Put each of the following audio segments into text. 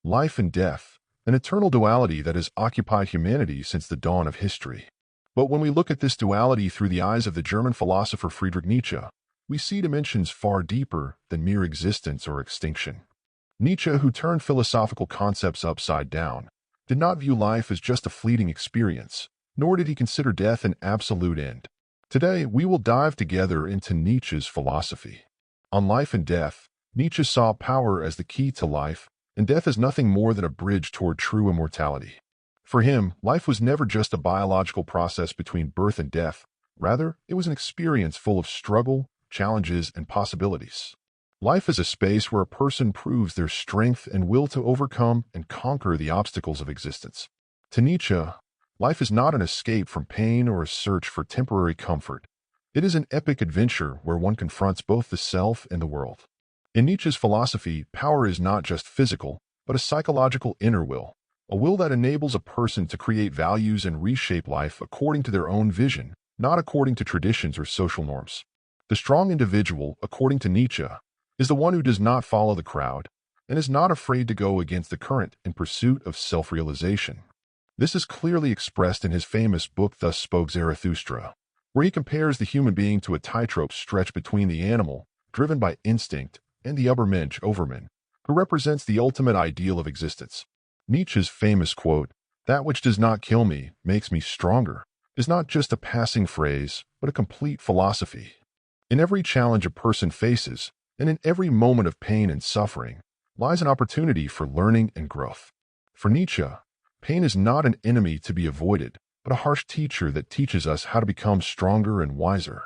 life and death, an eternal duality that has occupied humanity since the dawn of history. But when we look at this duality through the eyes of the German philosopher Friedrich Nietzsche, we see dimensions far deeper than mere existence or extinction. Nietzsche, who turned philosophical concepts upside down, did not view life as just a fleeting experience, nor did he consider death an absolute end. Today, we will dive together into Nietzsche's philosophy. On life and death, Nietzsche saw power as the key to life, and death as nothing more than a bridge toward true immortality. For him, life was never just a biological process between birth and death. Rather, it was an experience full of struggle, challenges, and possibilities. Life is a space where a person proves their strength and will to overcome and conquer the obstacles of existence. To Nietzsche, life is not an escape from pain or a search for temporary comfort. It is an epic adventure where one confronts both the self and the world. In Nietzsche's philosophy, power is not just physical, but a psychological inner will, a will that enables a person to create values and reshape life according to their own vision, not according to traditions or social norms. The strong individual, according to Nietzsche, is the one who does not follow the crowd and is not afraid to go against the current in pursuit of self-realization. This is clearly expressed in his famous book Thus Spoke Zarathustra, where he compares the human being to a tightrope stretched between the animal, driven by instinct, and the Übermensch, Overman, who represents the ultimate ideal of existence. Nietzsche's famous quote, "That which does not kill me makes me stronger," is not just a passing phrase, but a complete philosophy. In every challenge a person faces, and in every moment of pain and suffering, lies an opportunity for learning and growth. For Nietzsche, pain is not an enemy to be avoided, but a harsh teacher that teaches us how to become stronger and wiser.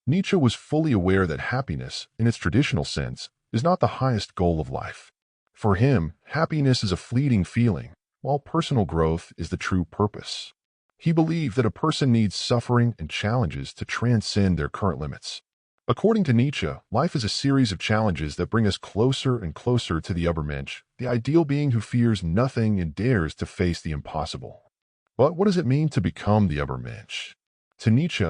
Nietzsche was fully aware that happiness, in its traditional sense, is not the highest goal of life. For him, happiness is a fleeting feeling, while personal growth is the true purpose. He believed that a person needs suffering and challenges to transcend their current limits. According to Nietzsche, life is a series of challenges that bring us closer and closer to the Übermensch, the ideal being who fears nothing and dares to face the impossible. But what does it mean to become the Übermensch? To Nietzsche,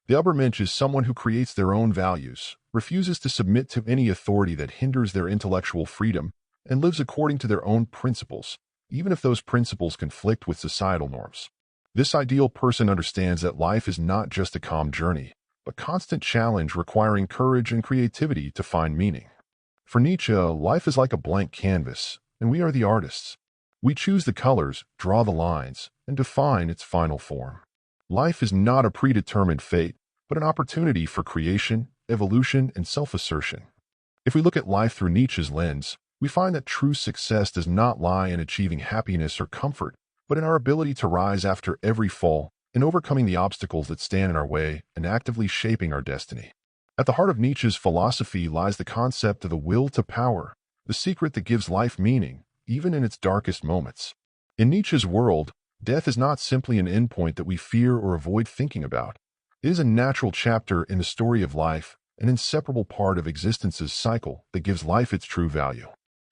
the Übermensch is someone who creates their own values, refuses to submit to any authority that hinders their intellectual freedom, and lives according to their own principles, even if those principles conflict with societal norms. This ideal person understands that life is not just a calm journey, but constant challenge requiring courage and creativity to find meaning. For Nietzsche, life is like a blank canvas, and we are the artists. We choose the colors, draw the lines, and define its final form. Life is not a predetermined fate, but an opportunity for creation, evolution, and self-assertion. If we look at life through Nietzsche's lens, we find that true success does not lie in achieving happiness or comfort, but in our ability to rise after every fall, in overcoming the obstacles that stand in our way and actively shaping our destiny. At the heart of Nietzsche's philosophy lies the concept of the will to power, the secret that gives life meaning, even in its darkest moments. In Nietzsche's world, death is not simply an endpoint that we fear or avoid thinking about. It is a natural chapter in the story of life, an inseparable part of existence's cycle that gives life its true value.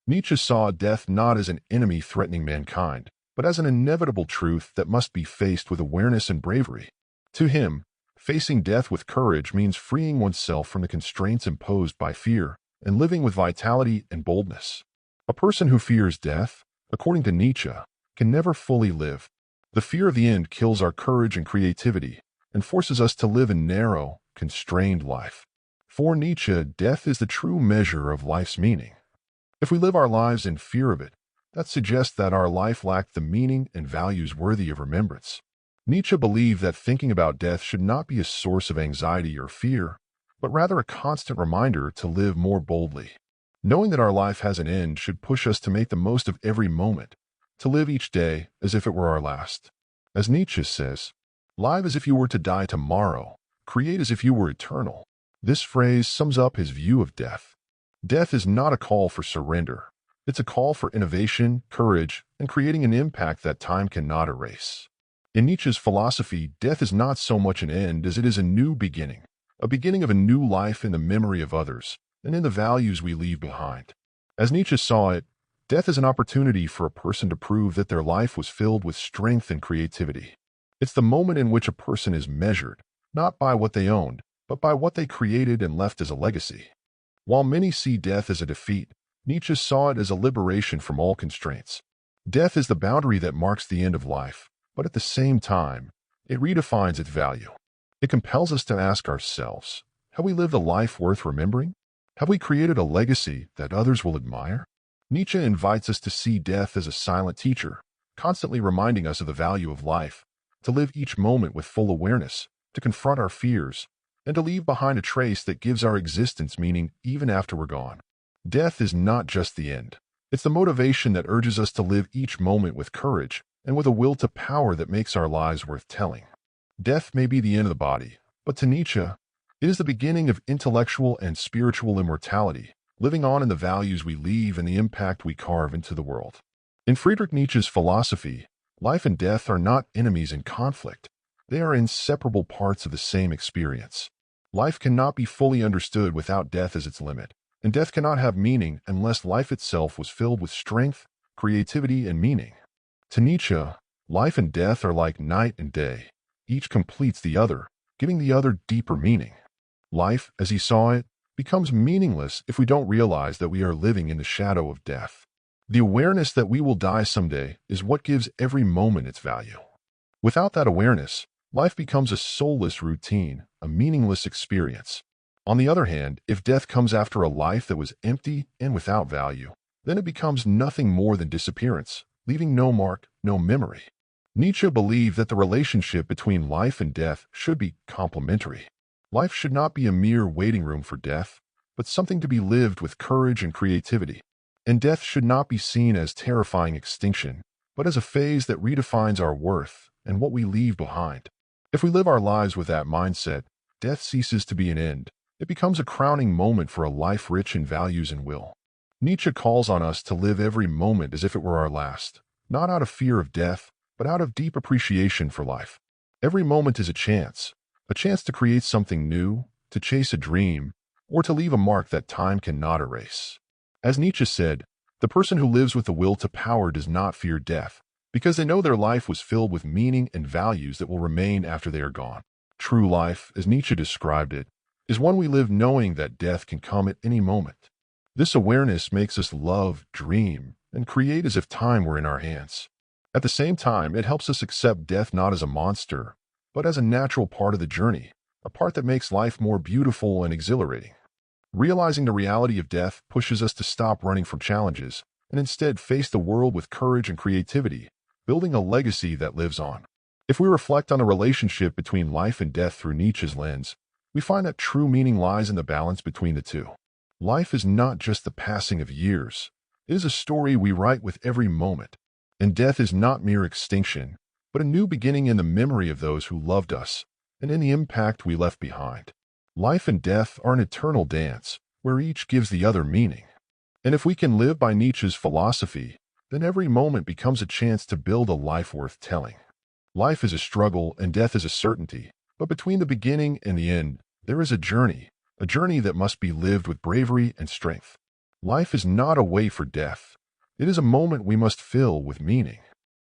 Nietzsche saw death not as an enemy threatening mankind, but as an inevitable truth that must be faced with awareness and bravery. To him, facing death with courage means freeing oneself from the constraints imposed by fear and living with vitality and boldness. A person who fears death, according to Nietzsche, can never fully live. The fear of the end kills our courage and creativity and forces us to live a narrow, constrained life. For Nietzsche, death is the true measure of life's meaning. If we live our lives in fear of it, that suggests that our life lacked the meaning and values worthy of remembrance. Nietzsche believed that thinking about death should not be a source of anxiety or fear, but rather a constant reminder to live more boldly. Knowing that our life has an end should push us to make the most of every moment, to live each day as if it were our last. As Nietzsche says, "Live as if you were to die tomorrow, create as if you were eternal." This phrase sums up his view of death. Death is not a call for surrender. It's a call for innovation, courage, and creating an impact that time cannot erase. In Nietzsche's philosophy, death is not so much an end as it is a new beginning, a beginning of a new life in the memory of others and in the values we leave behind. As Nietzsche saw it, death is an opportunity for a person to prove that their life was filled with strength and creativity. It's the moment in which a person is measured, not by what they owned, but by what they created and left as a legacy. While many see death as a defeat, Nietzsche saw it as a liberation from all constraints. Death is the boundary that marks the end of life, but at the same time, it redefines its value. It compels us to ask ourselves, have we lived a life worth remembering? Have we created a legacy that others will admire? Nietzsche invites us to see death as a silent teacher, constantly reminding us of the value of life, to live each moment with full awareness, to confront our fears, and to leave behind a trace that gives our existence meaning even after we're gone. Death is not just the end. It's the motivation that urges us to live each moment with courage and with a will to power that makes our lives worth telling. Death may be the end of the body, but to Nietzsche, it is the beginning of intellectual and spiritual immortality, living on in the values we leave and the impact we carve into the world. In Friedrich Nietzsche's philosophy, life and death are not enemies in conflict. They are inseparable parts of the same experience. Life cannot be fully understood without death as its limit, and death cannot have meaning unless life itself was filled with strength, creativity, and meaning. To Nietzsche, life and death are like night and day. Each completes the other, giving the other deeper meaning. Life, as he saw it, becomes meaningless if we don't realize that we are living in the shadow of death. The awareness that we will die someday is what gives every moment its value. Without that awareness, life becomes a soulless routine, a meaningless experience. On the other hand, if death comes after a life that was empty and without value, then it becomes nothing more than disappearance, leaving no mark, no memory. Nietzsche believed that the relationship between life and death should be complementary. Life should not be a mere waiting room for death, but something to be lived with courage and creativity. And death should not be seen as terrifying extinction, but as a phase that redefines our worth and what we leave behind. If we live our lives with that mindset, death ceases to be an end. It becomes a crowning moment for a life rich in values and will. Nietzsche calls on us to live every moment as if it were our last, not out of fear of death, but out of deep appreciation for life. Every moment is a chance to create something new, to chase a dream, or to leave a mark that time cannot erase. As Nietzsche said, the person who lives with the will to power does not fear death, because they know their life was filled with meaning and values that will remain after they are gone. True life, as Nietzsche described it, is one we live knowing that death can come at any moment. This awareness makes us love, dream, and create as if time were in our hands. At the same time, it helps us accept death not as a monster, but as a natural part of the journey, a part that makes life more beautiful and exhilarating. Realizing the reality of death pushes us to stop running from challenges and instead face the world with courage and creativity, building a legacy that lives on. If we reflect on the relationship between life and death through Nietzsche's lens, we find that true meaning lies in the balance between the two. Life is not just the passing of years. It is a story we write with every moment. And death is not mere extinction, but a new beginning in the memory of those who loved us and in the impact we left behind. Life and death are an eternal dance, where each gives the other meaning. And if we can live by Nietzsche's philosophy, then every moment becomes a chance to build a life worth telling. Life is a struggle and death is a certainty, but between the beginning and the end, there is a journey that must be lived with bravery and strength. Life is not a wait for death. It is a moment we must fill with meaning.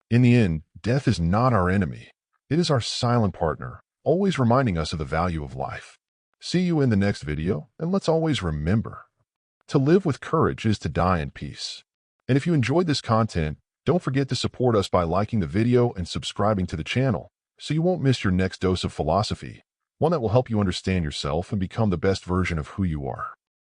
In the end, death is not our enemy. It is our silent partner, always reminding us of the value of life. See you in the next video, and let's always remember, to live with courage is to die in peace. And if you enjoyed this content, don't forget to support us by liking the video and subscribing to the channel, so you won't miss your next dose of philosophy, one that will help you understand yourself and become the best version of who you are.